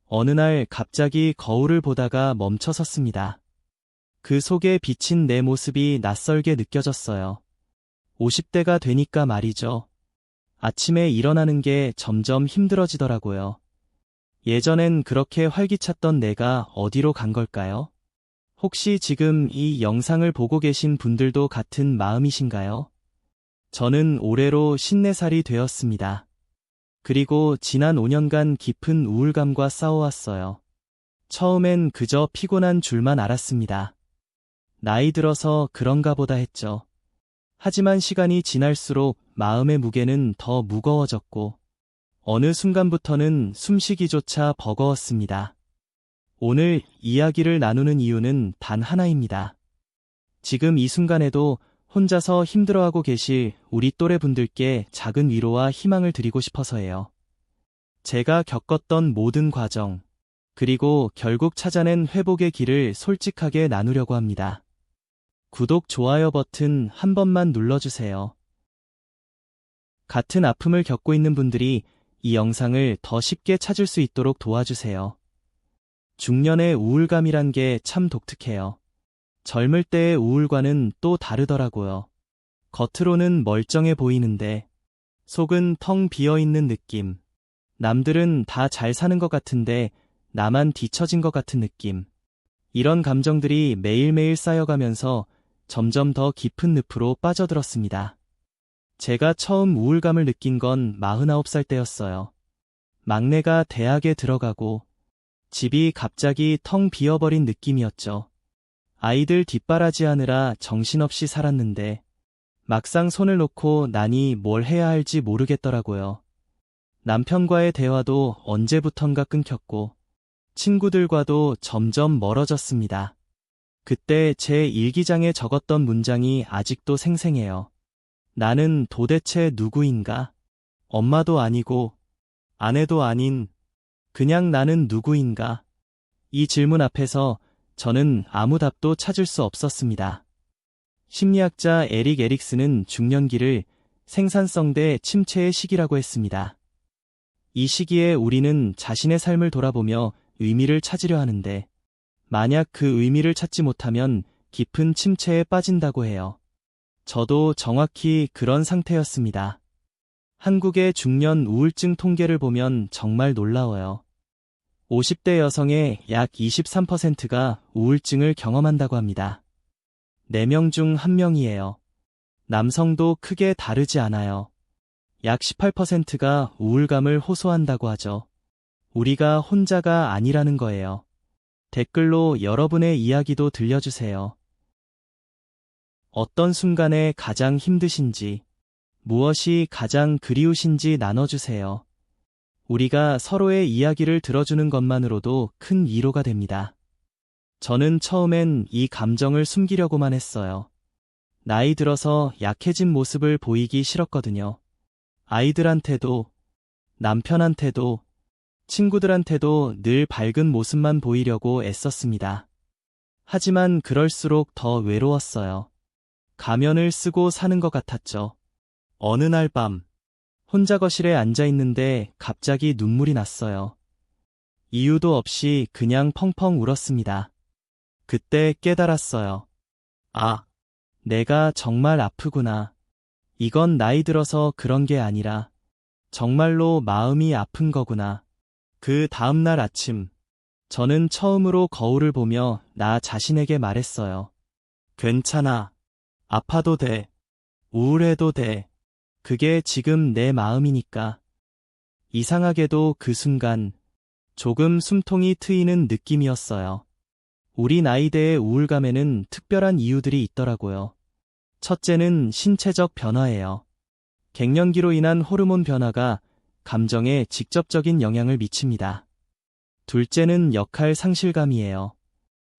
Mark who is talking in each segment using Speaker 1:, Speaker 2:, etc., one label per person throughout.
Speaker 1: 어느 날 갑자기 거울을 보다가 멈춰 섰습니다. 그 속에 비친 내 모습이 낯설게 느껴졌어요. 50대가 되니까 말이죠. 아침에 일어나는 게 점점 힘들어지더라고요. 예전엔 그렇게 활기찼던 내가 어디로 간 걸까요? 혹시 지금 이 영상을 보고 계신 분들도 같은 마음이신가요? 저는 올해로 54살이 되었습니다. 그리고 지난 5년간 깊은 우울감과 싸워왔어요. 처음엔 그저 피곤한 줄만 알았습니다. 나이 들어서 그런가 보다 했죠. 하지만 시간이 지날수록 마음의 무게는 더 무거워졌고 어느 순간부터는 숨쉬기조차 버거웠습니다. 오늘 이야기를 나누는 이유는 단 하나입니다. 지금 이 순간에도 혼자서 힘들어하고 계실 우리 또래 분들께 작은 위로와 희망을 드리고 싶어서예요. 제가 겪었던 모든 과정, 그리고 결국 찾아낸 회복의 길을 솔직하게 나누려고 합니다. 구독, 좋아요 버튼 한 번만 눌러주세요. 같은 아픔을 겪고 있는 분들이 이 영상을 더 쉽게 찾을 수 있도록 도와주세요. 중년의 우울감이란 게 참 독특해요. 젊을 때의 우울과는 또 다르더라고요. 겉으로는 멀쩡해 보이는데 속은 텅 비어있는 느낌. 남들은 다 잘 사는 것 같은데 나만 뒤처진 것 같은 느낌. 이런 감정들이 매일매일 쌓여가면서 점점 더 깊은 늪으로 빠져들었습니다. 제가 처음 우울감을 느낀 건 49살 때였어요. 막내가 대학에 들어가고 집이 갑자기 텅 비어버린 느낌이었죠. 아이들 뒷바라지하느라 정신없이 살았는데 막상 손을 놓고 나니 뭘 해야 할지 모르겠더라고요. 남편과의 대화도 언제부턴가 끊겼고 친구들과도 점점 멀어졌습니다. 그때 제 일기장에 적었던 문장이 아직도 생생해요. 나는 도대체 누구인가? 엄마도 아니고 아내도 아닌 그냥 나는 누구인가? 이 질문 앞에서 저는 아무 답도 찾을 수 없었습니다. 심리학자 에릭 에릭슨은 중년기를 생산성 대 침체의 시기라고 했습니다. 이 시기에 우리는 자신의 삶을 돌아보며 의미를 찾으려 하는데 만약 그 의미를 찾지 못하면 깊은 침체에 빠진다고 해요. 저도 정확히 그런 상태였습니다. 한국의 중년 우울증 통계를 보면 정말 놀라워요. 50대 여성의 약 23%가 우울증을 경험한다고 합니다. 4명 중 1명이에요. 남성도 크게 다르지 않아요. 약 18%가 우울감을 호소한다고 하죠. 우리가 혼자가 아니라는 거예요. 댓글로 여러분의 이야기도 들려주세요. 어떤 순간에 가장 힘드신지, 무엇이 가장 그리우신지 나눠주세요. 우리가 서로의 이야기를 들어주는 것만으로도 큰 위로가 됩니다. 저는 처음엔 이 감정을 숨기려고만 했어요. 나이 들어서 약해진 모습을 보이기 싫었거든요. 아이들한테도, 남편한테도, 친구들한테도 늘 밝은 모습만 보이려고 애썼습니다. 하지만 그럴수록 더 외로웠어요. 가면을 쓰고 사는 것 같았죠. 어느 날 밤, 혼자 거실에 앉아 있는데 갑자기 눈물이 났어요. 이유도 없이 그냥 펑펑 울었습니다. 그때 깨달았어요. 아, 내가 정말 아프구나. 이건 나이 들어서 그런 게 아니라 정말로 마음이 아픈 거구나. 그 다음날 아침, 저는 처음으로 거울을 보며 나 자신에게 말했어요. 괜찮아. 아파도 돼. 우울해도 돼. 그게 지금 내 마음이니까. 이상하게도 그 순간 조금 숨통이 트이는 느낌이었어요. 우리 나이대의 우울감에는 특별한 이유들이 있더라고요. 첫째는 신체적 변화예요. 갱년기로 인한 호르몬 변화가 감정에 직접적인 영향을 미칩니다. 둘째는 역할 상실감이에요.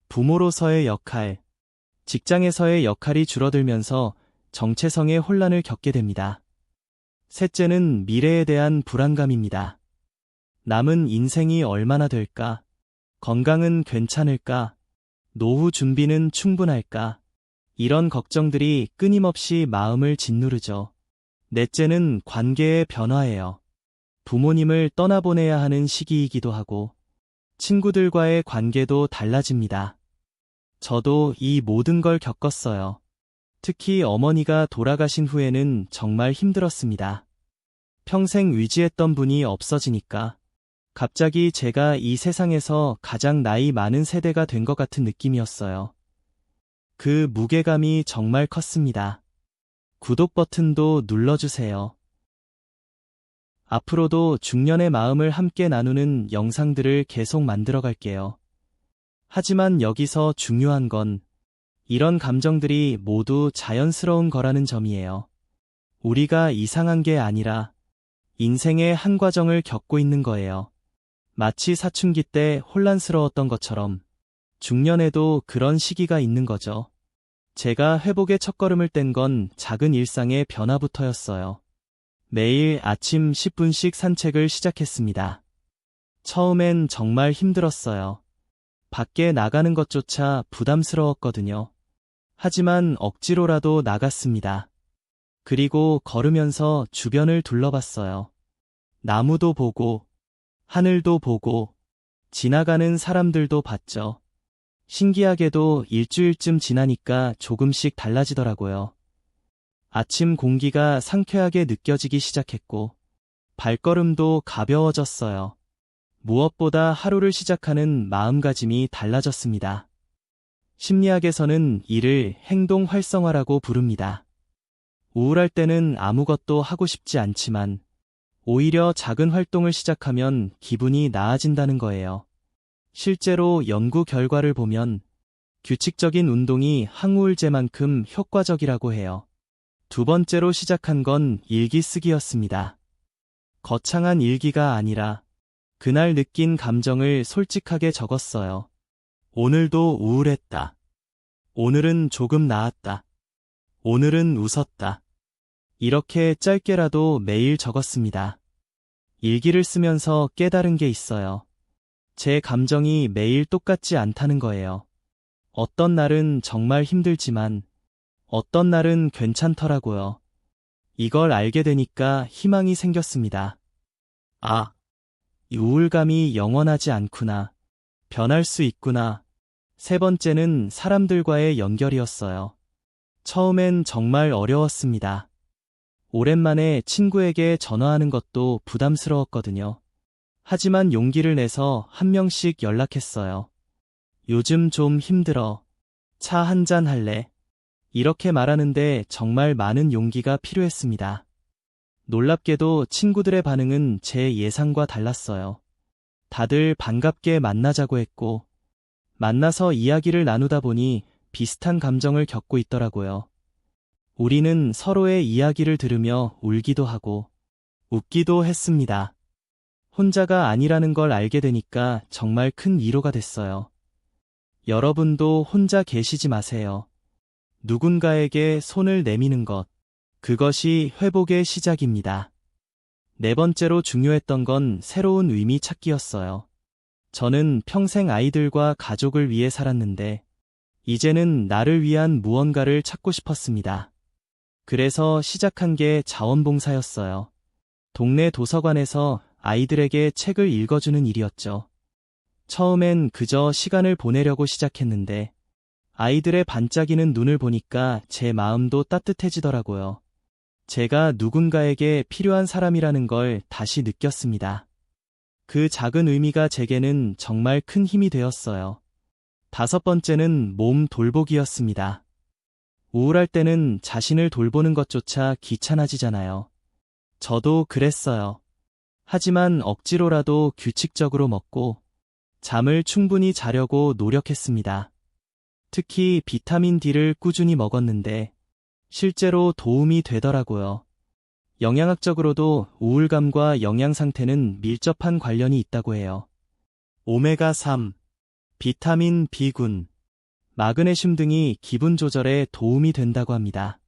Speaker 1: 부모로서의 역할, 직장에서의 역할이 줄어들면서 정체성의 혼란을 겪게 됩니다. 셋째는 미래에 대한 불안감입니다. 남은 인생이 얼마나 될까? 건강은 괜찮을까? 노후 준비는 충분할까? 이런 걱정들이 끊임없이 마음을 짓누르죠. 넷째는 관계의 변화예요. 부모님을 떠나보내야 하는 시기이기도 하고, 친구들과의 관계도 달라집니다. 저도 이 모든 걸 겪었어요. 특히 어머니가 돌아가신 후에는 정말 힘들었습니다. 평생 의지했던 분이 없어지니까 갑자기 제가 이 세상에서 가장 나이 많은 세대가 된 것 같은 느낌이었어요. 그 무게감이 정말 컸습니다. 구독 버튼도 눌러주세요. 앞으로도 중년의 마음을 함께 나누는 영상들을 계속 만들어 갈게요. 하지만 여기서 중요한 건 이런 감정들이 모두 자연스러운 거라는 점이에요. 우리가 이상한 게 아니라 인생의 한 과정을 겪고 있는 거예요. 마치 사춘기 때 혼란스러웠던 것처럼 중년에도 그런 시기가 있는 거죠. 제가 회복의 첫걸음을 뗀 건 작은 일상의 변화부터였어요. 매일 아침 10분씩 산책을 시작했습니다. 처음엔 정말 힘들었어요. 밖에 나가는 것조차 부담스러웠거든요. 하지만 억지로라도 나갔습니다. 그리고 걸으면서 주변을 둘러봤어요. 나무도 보고, 하늘도 보고, 지나가는 사람들도 봤죠. 신기하게도 일주일쯤 지나니까 조금씩 달라지더라고요. 아침 공기가 상쾌하게 느껴지기 시작했고, 발걸음도 가벼워졌어요. 무엇보다 하루를 시작하는 마음가짐이 달라졌습니다. 심리학에서는 이를 행동 활성화라고 부릅니다. 우울할 때는 아무것도 하고 싶지 않지만, 오히려 작은 활동을 시작하면 기분이 나아진다는 거예요. 실제로 연구 결과를 보면 규칙적인 운동이 항우울제만큼 효과적이라고 해요. 두 번째로 시작한 건 일기 쓰기였습니다. 거창한 일기가 아니라 그날 느낀 감정을 솔직하게 적었어요. 오늘도 우울했다. 오늘은 조금 나았다. 오늘은 웃었다. 이렇게 짧게라도 매일 적었습니다. 일기를 쓰면서 깨달은 게 있어요. 제 감정이 매일 똑같지 않다는 거예요. 어떤 날은 정말 힘들지만 어떤 날은 괜찮더라고요. 이걸 알게 되니까 희망이 생겼습니다. 아, 이 우울감이 영원하지 않구나. 변할 수 있구나. 세 번째는 사람들과의 연결이었어요. 처음엔 정말 어려웠습니다. 오랜만에 친구에게 전화하는 것도 부담스러웠거든요. 하지만 용기를 내서 한 명씩 연락했어요. 요즘 좀 힘들어. 차 한잔 할래? 이렇게 말하는데 정말 많은 용기가 필요했습니다. 놀랍게도 친구들의 반응은 제 예상과 달랐어요. 다들 반갑게 만나자고 했고, 만나서 이야기를 나누다 보니 비슷한 감정을 겪고 있더라고요. 우리는 서로의 이야기를 들으며 울기도 하고, 웃기도 했습니다. 혼자가 아니라는 걸 알게 되니까 정말 큰 위로가 됐어요. 여러분도 혼자 계시지 마세요. 누군가에게 손을 내미는 것, 그것이 회복의 시작입니다. 네 번째로 중요했던 건 새로운 의미 찾기였어요. 저는 평생 아이들과 가족을 위해 살았는데, 이제는 나를 위한 무언가를 찾고 싶었습니다. 그래서 시작한 게 자원봉사였어요. 동네 도서관에서 아이들에게 책을 읽어주는 일이었죠. 처음엔 그저 시간을 보내려고 시작했는데, 아이들의 반짝이는 눈을 보니까 제 마음도 따뜻해지더라고요. 제가 누군가에게 필요한 사람이라는 걸 다시 느꼈습니다. 그 작은 의미가 제게는 정말 큰 힘이 되었어요. 다섯 번째는 몸 돌보기였습니다. 우울할 때는 자신을 돌보는 것조차 귀찮아지잖아요. 저도 그랬어요. 하지만 억지로라도 규칙적으로 먹고 잠을 충분히 자려고 노력했습니다. 특히 비타민 D를 꾸준히 먹었는데 실제로 도움이 되더라고요. 영양학적으로도 우울감과 영양 상태는 밀접한 관련이 있다고 해요. 오메가3, 비타민 B군, 마그네슘 등이 기분 조절에 도움이 된다고 합니다.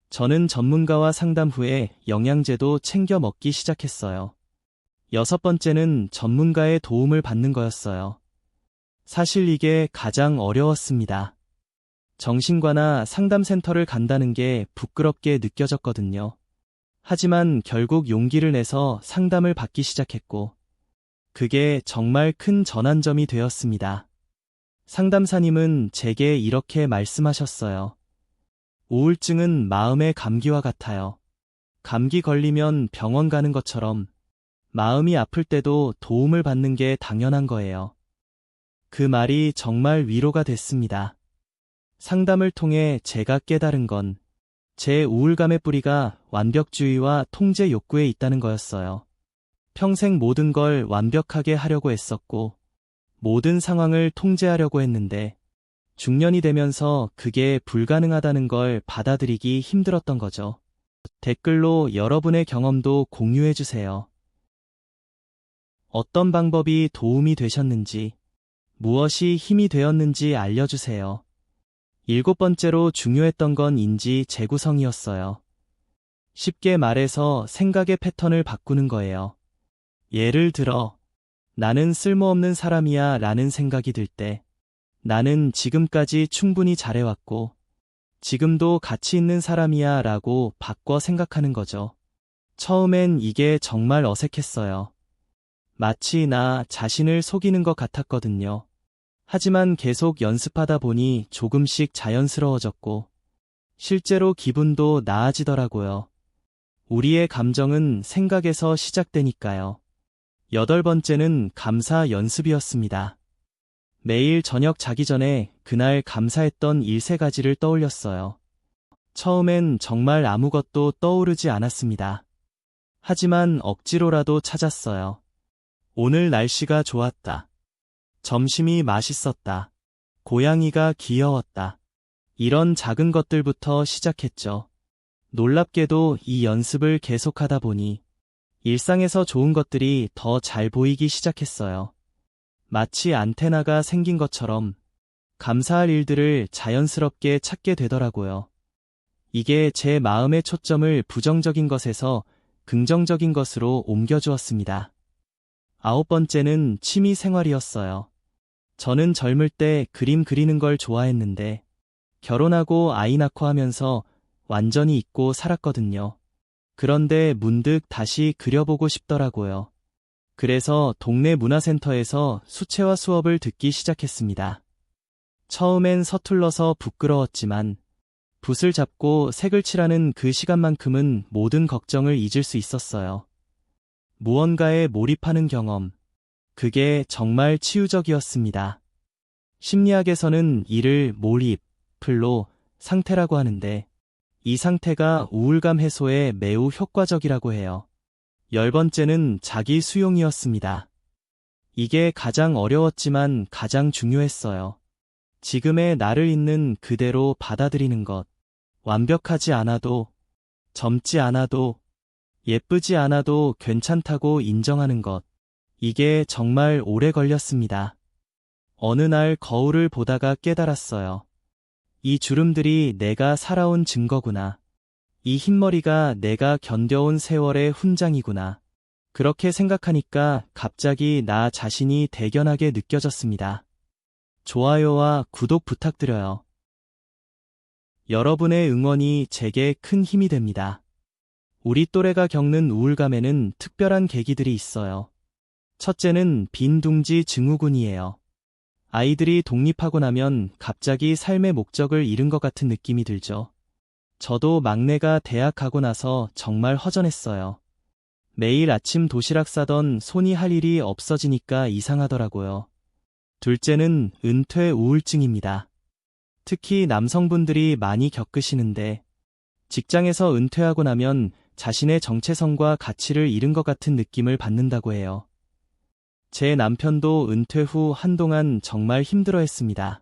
Speaker 1: 저는 전문가와 상담 후에 영양제도 챙겨 먹기 시작했어요. 여섯 번째는 전문가의 도움을 받는 거였어요. 사실 이게 가장 어려웠습니다. 정신과나 상담센터를 간다는 게 부끄럽게 느껴졌거든요. 하지만 결국 용기를 내서 상담을 받기 시작했고, 그게 정말 큰 전환점이 되었습니다. 상담사님은 제게 이렇게 말씀하셨어요. 우울증은 마음의 감기와 같아요. 감기 걸리면 병원 가는 것처럼 마음이 아플 때도 도움을 받는 게 당연한 거예요. 그 말이 정말 위로가 됐습니다. 상담을 통해 제가 깨달은 건 제 우울감의 뿌리가 완벽주의와 통제 욕구에 있다는 거였어요. 평생 모든 걸 완벽하게 하려고 했었고, 모든 상황을 통제하려고 했는데, 중년이 되면서 그게 불가능하다는 걸 받아들이기 힘들었던 거죠. 댓글로 여러분의 경험도 공유해주세요. 어떤 방법이 도움이 되셨는지, 무엇이 힘이 되었는지 알려주세요. 7번째로 중요했던 건 인지 재구성이었어요. 쉽게 말해서 생각의 패턴을 바꾸는 거예요. 예를 들어, 나는 쓸모없는 사람이야 라는 생각이 들 때, 나는 지금까지 충분히 잘해왔고, 지금도 가치 있는 사람이야 라고 바꿔 생각하는 거죠. 처음엔 이게 정말 어색했어요. 마치 나 자신을 속이는 것 같았거든요. 하지만 계속 연습하다 보니 조금씩 자연스러워졌고, 실제로 기분도 나아지더라고요. 우리의 감정은 생각에서 시작되니까요. 8번째는 감사 연습이었습니다. 매일 저녁 자기 전에 그날 감사했던 일 3가지를 떠올렸어요. 처음엔 정말 아무것도 떠오르지 않았습니다. 하지만 억지로라도 찾았어요. 오늘 날씨가 좋았다. 점심이 맛있었다. 고양이가 귀여웠다. 이런 작은 것들부터 시작했죠. 놀랍게도 이 연습을 계속하다 보니 일상에서 좋은 것들이 더 잘 보이기 시작했어요. 마치 안테나가 생긴 것처럼 감사할 일들을 자연스럽게 찾게 되더라고요. 이게 제 마음의 초점을 부정적인 것에서 긍정적인 것으로 옮겨주었습니다. 9번째는 취미 생활이었어요. 저는 젊을 때 그림 그리는 걸 좋아했는데 결혼하고 아이 낳고 하면서 완전히 잊고 살았거든요. 그런데 문득 다시 그려보고 싶더라고요. 그래서 동네 문화센터에서 수채화 수업을 듣기 시작했습니다. 처음엔 서툴러서 부끄러웠지만 붓을 잡고 색을 칠하는 그 시간만큼은 모든 걱정을 잊을 수 있었어요. 무언가에 몰입하는 경험. 그게 정말 치유적이었습니다. 심리학에서는 이를 몰입, 플로 상태라고 하는데 이 상태가 우울감 해소에 매우 효과적이라고 해요. 10번째는 자기 수용이었습니다. 이게 가장 어려웠지만 가장 중요했어요. 지금의 나를 있는 그대로 받아들이는 것. 완벽하지 않아도, 젊지 않아도, 예쁘지 않아도 괜찮다고 인정하는 것. 이게 정말 오래 걸렸습니다. 어느 날 거울을 보다가 깨달았어요. 이 주름들이 내가 살아온 증거구나. 이 흰머리가 내가 견뎌온 세월의 훈장이구나. 그렇게 생각하니까 갑자기 나 자신이 대견하게 느껴졌습니다. 좋아요와 구독 부탁드려요. 여러분의 응원이 제게 큰 힘이 됩니다. 우리 또래가 겪는 우울감에는 특별한 계기들이 있어요. 첫째는 빈둥지 증후군이에요. 아이들이 독립하고 나면 갑자기 삶의 목적을 잃은 것 같은 느낌이 들죠. 저도 막내가 대학 가고 나서 정말 허전했어요. 매일 아침 도시락 싸던 손이 할 일이 없어지니까 이상하더라고요. 둘째는 은퇴 우울증입니다. 특히 남성분들이 많이 겪으시는데 직장에서 은퇴하고 나면 자신의 정체성과 가치를 잃은 것 같은 느낌을 받는다고 해요. 제 남편도 은퇴 후 한동안 정말 힘들어했습니다.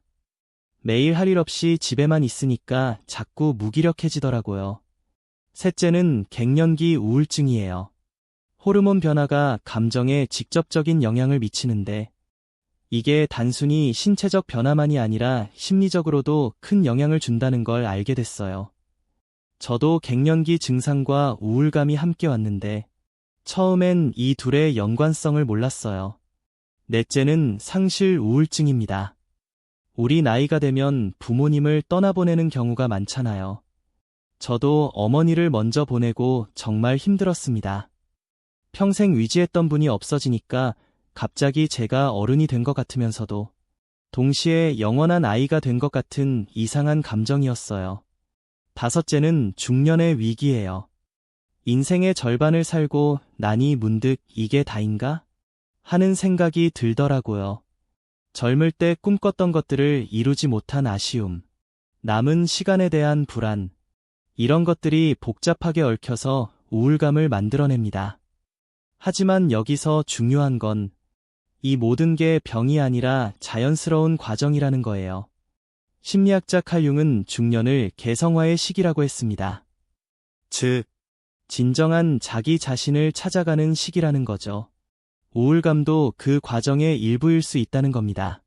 Speaker 1: 매일 할 일 없이 집에만 있으니까 자꾸 무기력해지더라고요. 셋째는 갱년기 우울증이에요. 호르몬 변화가 감정에 직접적인 영향을 미치는데 이게 단순히 신체적 변화만이 아니라 심리적으로도 큰 영향을 준다는 걸 알게 됐어요. 저도 갱년기 증상과 우울감이 함께 왔는데 처음엔 이 둘의 연관성을 몰랐어요. 넷째는 상실 우울증입니다. 우리 나이가 되면 부모님을 떠나보내는 경우가 많잖아요. 저도 어머니를 먼저 보내고 정말 힘들었습니다. 평생 위지했던 분이 없어지니까 갑자기 제가 어른이 된 것 같으면서도 동시에 영원한 아이가 된 것 같은 이상한 감정이었어요. 다섯째는 중년의 위기예요. 인생의 절반을 살고 나니 문득 이게 다인가? 하는 생각이 들더라고요. 젊을 때 꿈꿨던 것들을 이루지 못한 아쉬움, 남은 시간에 대한 불안, 이런 것들이 복잡하게 얽혀서 우울감을 만들어냅니다. 하지만 여기서 중요한 건 이 모든 게 병이 아니라 자연스러운 과정이라는 거예요. 심리학자 칼 융은 중년을 개성화의 시기라고 했습니다. 즉, 진정한 자기 자신을 찾아가는 시기라는 거죠. 우울감도 그 과정의 일부일 수 있다는 겁니다.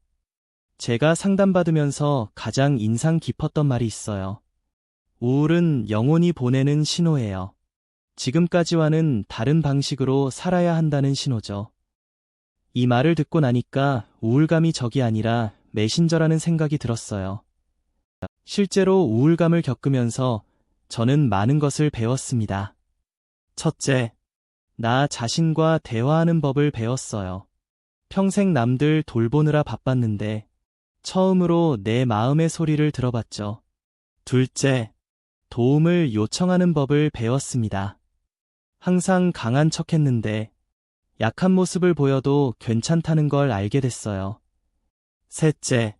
Speaker 1: 제가 상담받으면서 가장 인상 깊었던 말이 있어요. 우울은 영혼이 보내는 신호예요. 지금까지와는 다른 방식으로 살아야 한다는 신호죠. 이 말을 듣고 나니까 우울감이 적이 아니라 메신저라는 생각이 들었어요. 실제로 우울감을 겪으면서 저는 많은 것을 배웠습니다. 첫째, 나 자신과 대화하는 법을 배웠어요. 평생 남들 돌보느라 바빴는데 처음으로 내 마음의 소리를 들어봤죠. 둘째, 도움을 요청하는 법을 배웠습니다. 항상 강한 척했는데 약한 모습을 보여도 괜찮다는 걸 알게 됐어요. 셋째,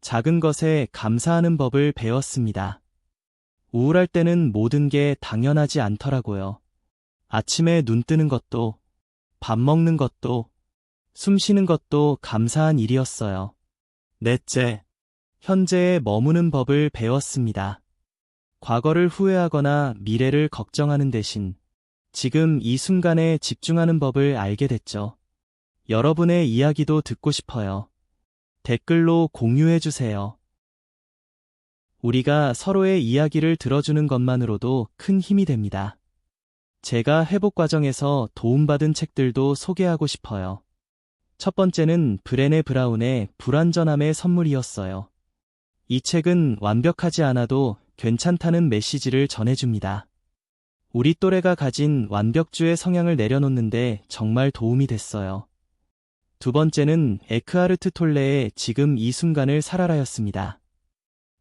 Speaker 1: 작은 것에 감사하는 법을 배웠습니다. 우울할 때는 모든 게 당연하지 않더라고요. 아침에 눈 뜨는 것도, 밥 먹는 것도, 숨 쉬는 것도 감사한 일이었어요. 넷째, 현재에 머무는 법을 배웠습니다. 과거를 후회하거나 미래를 걱정하는 대신 지금 이 순간에 집중하는 법을 알게 됐죠. 여러분의 이야기도 듣고 싶어요. 댓글로 공유해주세요. 우리가 서로의 이야기를 들어주는 것만으로도 큰 힘이 됩니다. 제가 회복 과정에서 도움받은 책들도 소개하고 싶어요. 첫 번째는 브레네 브라운의 불완전함의 선물이었어요. 이 책은 완벽하지 않아도 괜찮다는 메시지를 전해줍니다. 우리 또래가 가진 완벽주의 성향을 내려놓는데 정말 도움이 됐어요. 두 번째는 에크하르트 톨레의 지금 이 순간을 살아라였습니다.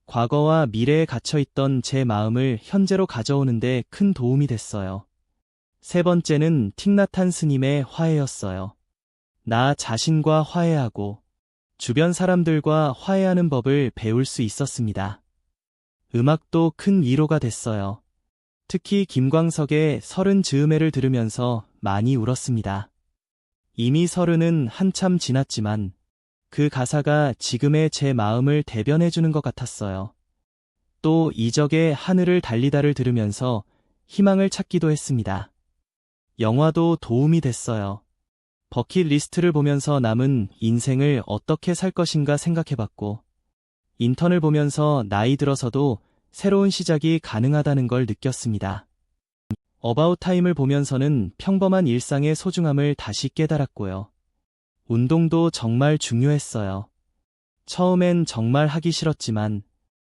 Speaker 1: 과거와 미래에 갇혀있던 제 마음을 현재로 가져오는데 큰 도움이 됐어요. 세 번째는 틱나탄 스님의 화해였어요. 나 자신과 화해하고 주변 사람들과 화해하는 법을 배울 수 있었습니다. 음악도 큰 위로가 됐어요. 특히 김광석의 서른 즈음에를 들으면서 많이 울었습니다. 이미 서른은 한참 지났지만 그 가사가 지금의 제 마음을 대변해주는 것 같았어요. 또 이적의 하늘을 달리다를 들으면서 희망을 찾기도 했습니다. 영화도 도움이 됐어요. 버킷리스트를 보면서 남은 인생을 어떻게 살 것인가 생각해봤고, 인턴을 보면서 나이 들어서도 새로운 시작이 가능하다는 걸 느꼈습니다. 어바웃 타임을 보면서는 평범한 일상의 소중함을 다시 깨달았고요. 운동도 정말 중요했어요. 처음엔 정말 하기 싫었지만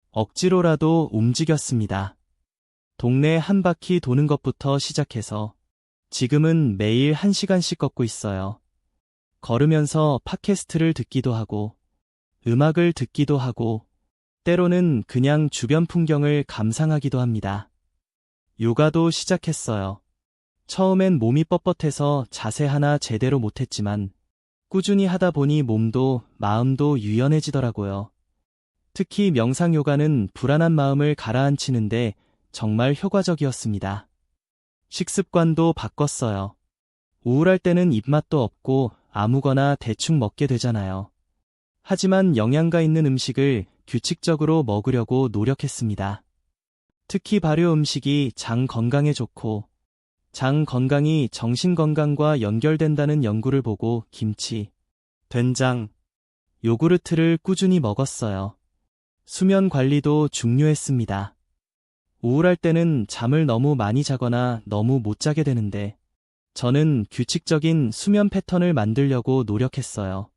Speaker 1: 억지로라도 움직였습니다. 동네 한 바퀴 도는 것부터 시작해서 지금은 매일 1시간씩 걷고 있어요. 걸으면서 팟캐스트를 듣기도 하고 음악을 듣기도 하고 때로는 그냥 주변 풍경을 감상하기도 합니다. 요가도 시작했어요. 처음엔 몸이 뻣뻣해서 자세 하나 제대로 못했지만 꾸준히 하다 보니 몸도 마음도 유연해지더라고요. 특히 명상 요가는 불안한 마음을 가라앉히는데 정말 효과적이었습니다. 식습관도 바꿨어요. 우울할 때는 입맛도 없고 아무거나 대충 먹게 되잖아요. 하지만 영양가 있는 음식을 규칙적으로 먹으려고 노력했습니다. 특히 발효 음식이 장 건강에 좋고 장 건강이 정신 건강과 연결된다는 연구를 보고 김치, 된장, 요구르트를 꾸준히 먹었어요. 수면 관리도 중요했습니다. 우울할 때는 잠을 너무 많이 자거나 너무 못 자게 되는데 저는 규칙적인 수면 패턴을 만들려고 노력했어요.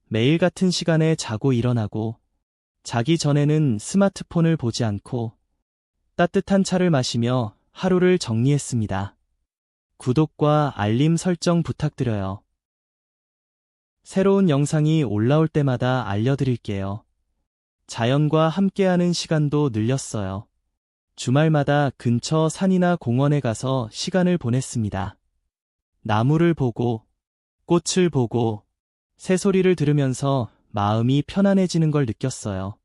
Speaker 1: 매일 같은 시간에 자고 일어나고 자기 전에는 스마트폰을 보지 않고 따뜻한 차를 마시며 하루를 정리했습니다. 구독과 알림 설정 부탁드려요. 새로운 영상이 올라올 때마다 알려드릴게요. 자연과 함께하는 시간도 늘렸어요. 주말마다 근처 산이나 공원에 가서 시간을 보냈습니다. 나무를 보고, 꽃을 보고, 새소리를 들으면서 마음이 편안해지는 걸 느꼈어요.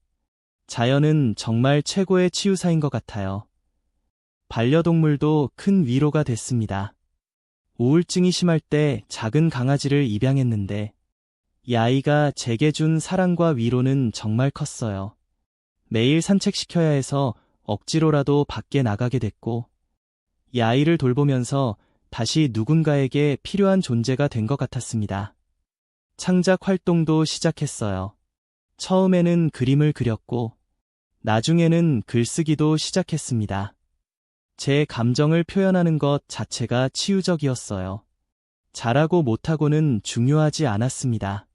Speaker 1: 자연은 정말 최고의 치유사인 것 같아요. 반려동물도 큰 위로가 됐습니다. 우울증이 심할 때 작은 강아지를 입양했는데 이 아이가 제게 준 사랑과 위로는 정말 컸어요. 매일 산책시켜야 해서 억지로라도 밖에 나가게 됐고 이 아이를 돌보면서 다시 누군가에게 필요한 존재가 된 것 같았습니다. 창작 활동도 시작했어요. 처음에는 그림을 그렸고 나중에는 글쓰기도 시작했습니다. 제 감정을 표현하는 것 자체가 치유적이었어요. 잘하고 못하고는 중요하지 않았습니다.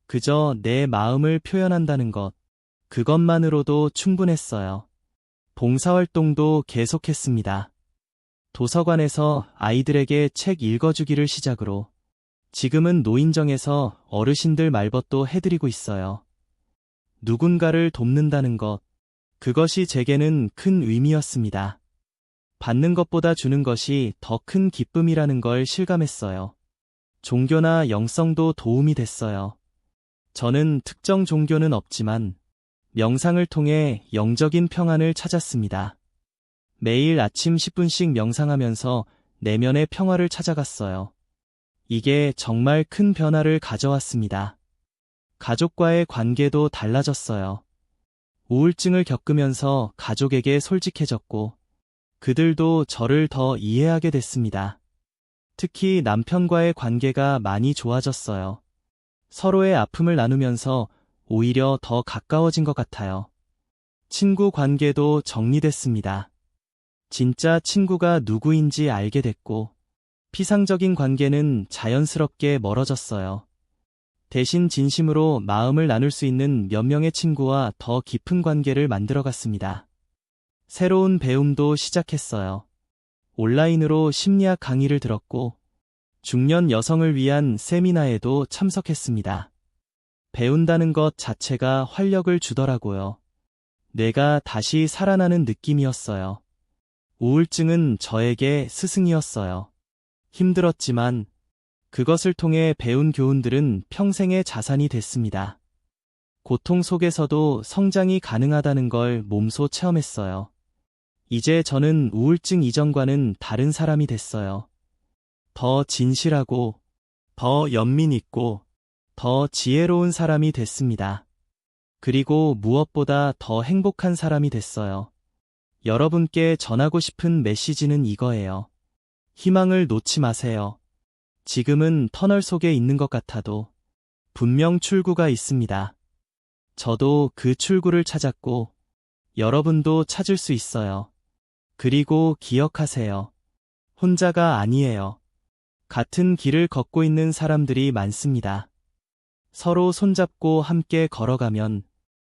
Speaker 1: 그저 내 마음을 표현한다는 것, 그것만으로도 충분했어요. 봉사활동도 계속했습니다. 도서관에서 아이들에게 책 읽어주기를 시작으로 지금은 노인정에서 어르신들 말벗도 해드리고 있어요. 누군가를 돕는다는 것, 그것이 제게는 큰 의미였습니다. 받는 것보다 주는 것이 더 큰 기쁨이라는 걸 실감했어요. 종교나 영성도 도움이 됐어요. 저는 특정 종교는 없지만 명상을 통해 영적인 평안을 찾았습니다. 매일 아침 10분씩 명상하면서 내면의 평화를 찾아갔어요. 이게 정말 큰 변화를 가져왔습니다. 가족과의 관계도 달라졌어요. 우울증을 겪으면서 가족에게 솔직해졌고 그들도 저를 더 이해하게 됐습니다. 특히 남편과의 관계가 많이 좋아졌어요. 서로의 아픔을 나누면서 오히려 더 가까워진 것 같아요. 친구 관계도 정리됐습니다. 진짜 친구가 누구인지 알게 됐고 피상적인 관계는 자연스럽게 멀어졌어요. 대신 진심으로 마음을 나눌 수 있는 몇 명의 친구와 더 깊은 관계를 만들어갔습니다. 새로운 배움도 시작했어요. 온라인으로 심리학 강의를 들었고 중년 여성을 위한 세미나에도 참석했습니다. 배운다는 것 자체가 활력을 주더라고요. 뇌가 다시 살아나는 느낌이었어요. 우울증은 저에게 스승이었어요. 힘들었지만 그것을 통해 배운 교훈들은 평생의 자산이 됐습니다. 고통 속에서도 성장이 가능하다는 걸 몸소 체험했어요. 이제 저는 우울증 이전과는 다른 사람이 됐어요. 더 진실하고, 더 연민 있고, 더 지혜로운 사람이 됐습니다. 그리고 무엇보다 더 행복한 사람이 됐어요. 여러분께 전하고 싶은 메시지는 이거예요. 희망을 놓지 마세요. 지금은 터널 속에 있는 것 같아도 분명 출구가 있습니다. 저도 그 출구를 찾았고 여러분도 찾을 수 있어요. 그리고 기억하세요. 혼자가 아니에요. 같은 길을 걷고 있는 사람들이 많습니다. 서로 손잡고 함께 걸어가면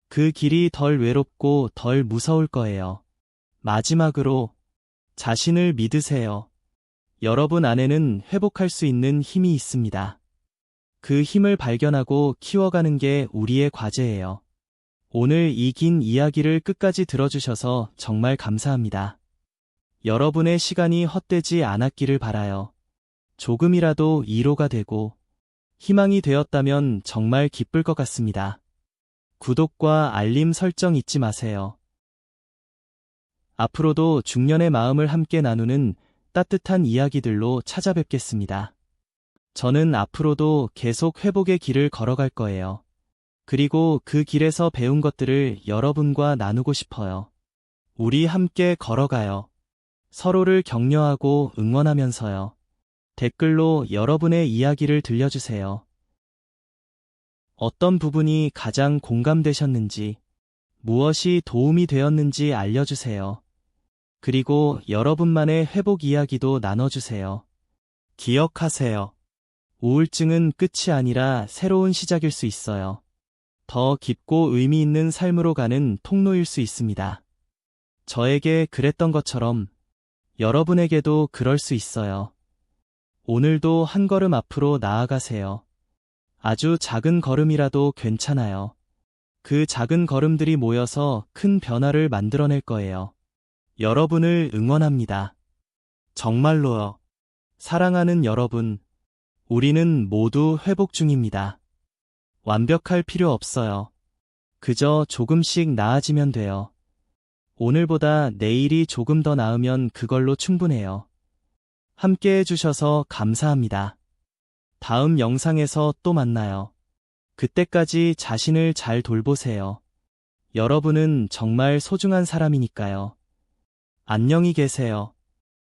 Speaker 1: 그 길이 덜 외롭고 덜 무서울 거예요. 마지막으로 자신을 믿으세요. 여러분 안에는 회복할 수 있는 힘이 있습니다. 그 힘을 발견하고 키워가는 게 우리의 과제예요. 오늘 이 긴 이야기를 끝까지 들어주셔서 정말 감사합니다. 여러분의 시간이 헛되지 않았기를 바라요. 조금이라도 위로가 되고 희망이 되었다면 정말 기쁠 것 같습니다. 구독과 알림 설정 잊지 마세요. 앞으로도 중년의 마음을 함께 나누는 따뜻한 이야기들로 찾아뵙겠습니다. 저는 앞으로도 계속 회복의 길을 걸어갈 거예요. 그리고 그 길에서 배운 것들을 여러분과 나누고 싶어요. 우리 함께 걸어가요. 서로를 격려하고 응원하면서요. 댓글로 여러분의 이야기를 들려주세요. 어떤 부분이 가장 공감되셨는지, 무엇이 도움이 되었는지 알려주세요. 그리고 여러분만의 회복 이야기도 나눠주세요. 기억하세요. 우울증은 끝이 아니라 새로운 시작일 수 있어요. 더 깊고 의미 있는 삶으로 가는 통로일 수 있습니다. 저에게 그랬던 것처럼 여러분에게도 그럴 수 있어요. 오늘도 한 걸음 앞으로 나아가세요. 아주 작은 걸음이라도 괜찮아요. 그 작은 걸음들이 모여서 큰 변화를 만들어낼 거예요. 여러분을 응원합니다. 정말로요. 사랑하는 여러분, 우리는 모두 회복 중입니다. 완벽할 필요 없어요. 그저 조금씩 나아지면 돼요. 오늘보다 내일이 조금 더 나으면 그걸로 충분해요. 함께 해주셔서 감사합니다. 다음 영상에서 또 만나요. 그때까지 자신을 잘 돌보세요. 여러분은 정말 소중한 사람이니까요. 안녕히 계세요.